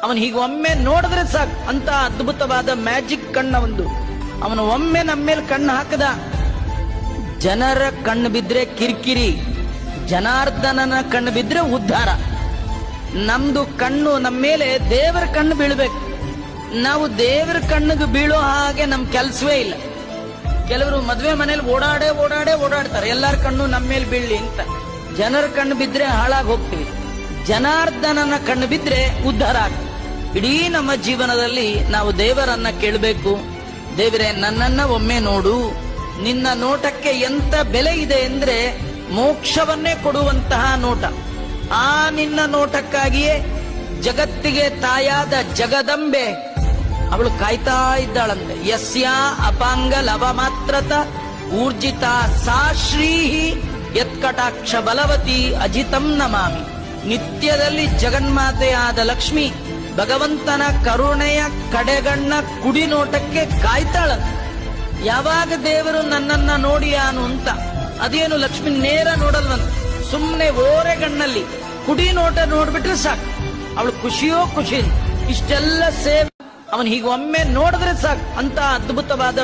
ಅವನು ಹೀಗೆ ಒಮ್ಮೆ ನೋಡಿದ್ರೆ ಸಾಕು ಅಂತ ಅದ್ಭುತವಾದ ಮ್ಯಾಜಿಕ್ ಕಣ್ಣ ಒಂದು. ಅವನು ಒಮ್ಮೆ ನಮ್ಮ ಮೇಲೆ ಕಣ್ಣು ಹಾಕದ. ಜನರ ಕಣ್ಣು ಬಿದ್ರೆ ಕಿರಿಕಿರಿ, ಜನಾರ್ದನನ ಕಣ್ಣು ಬಿದ್ರೆ ಉದ್ಧಾರ. ನಮ್ದು ಕಣ್ಣು ನಮ್ಮ ಮೇಲೆ ದೇವರ ಕಣ್ಣು ಬೀಳ್ಬೇಕು. ನಾವು ದೇವರ ಕಣ್ಣಿಗೆ ಬೀಳೋ ಹಾಗೆ ನಮ್ ಕೆಲಸವೇ ಇಲ್ಲ. ಕೆಲವರು ಮದ್ವೆ ಮನೇಲಿ ಓಡಾಡ್ತಾರೆ, ಎಲ್ಲರ ಕಣ್ಣು ನಮ್ಮ ಮೇಲೆ ಬೀಳ್ಲಿ ಅಂತ. ಜನರ ಕಣ್ಣು ಬಿದ್ರೆ ಹಾಳಾಗಿ ಹೋಗ್ತೀವಿ. ಜನಾರ್ದನನ ಕಣ್ಣು ಬಿದ್ರೆ ಉದ್ಧಾರ ಆಗ್ತದೆ. ಇಡೀ ನಮ್ಮ ಜೀವನದಲ್ಲಿ ನಾವು ದೇವರನ್ನ ಕೇಳಬೇಕು. ದೇವರೇ, ನನ್ನನ್ನ ಒಮ್ಮೆ ನೋಡು. ನಿನ್ನ ನೋಟಕ್ಕೆ ಎಂತ ಬೆಲೆ ಇದೆ ಅಂದ್ರೆ ಮೋಕ್ಷವನ್ನೇ ಕೊಡುವಂತಹ ನೋಟ. ಆ ನಿನ್ನ ನೋಟಕ್ಕಾಗಿಯೇ ಜಗತ್ತಿಗೆ ತಾಯಾದ ಜಗದಂಬೆ ಅವಳು ಕಾಯ್ತಾ ಇದ್ದಾಳಂತೆ. ಯಸ್ಯಾ ಅಪಾಂಗ ಲವ ಮಾತ್ರತ ಊರ್ಜಿತ ಸಾ ಶ್ರೀಹಿ ಯತ್ಕಟಾಕ್ಷ ಬಲವತಿ ಅಜಿತಂ ನಮಾಮಿ. ನಿತ್ಯದಲ್ಲಿ ಜಗನ್ಮಾತೆಯಾದ ಲಕ್ಷ್ಮಿ ಭಗವಂತನ ಕರುಣೆಯ ಕಡೆಗಣ್ಣ ಕುಡಿ ನೋಟಕ್ಕೆ ಕಾಯ್ತಾಳಂತೆ. ಯಾವಾಗ ದೇವರು ನನ್ನನ್ನ ನೋಡಿಯಾನು ಅಂತ. ಅದೇನು ಲಕ್ಷ್ಮಿ ನೇರ ನೋಡಲ್ವಂತ, ಸುಮ್ಮನೆ ಓರೆಗಣ್ಣಲ್ಲಿ ಕುಡಿ ನೋಟ ನೋಡ್ಬಿಟ್ರೆ ಸಾಕು, ಅವಳು ಖುಷಿಯೋ ಖುಷಿ. ಇಷ್ಟೆಲ್ಲ ಸೇವೆ ಅವನು ಹೀಗೆ ಒಮ್ಮೆ ನೋಡಿದ್ರೆ ಸಾಕು ಅಂತ ಅದ್ಭುತವಾದ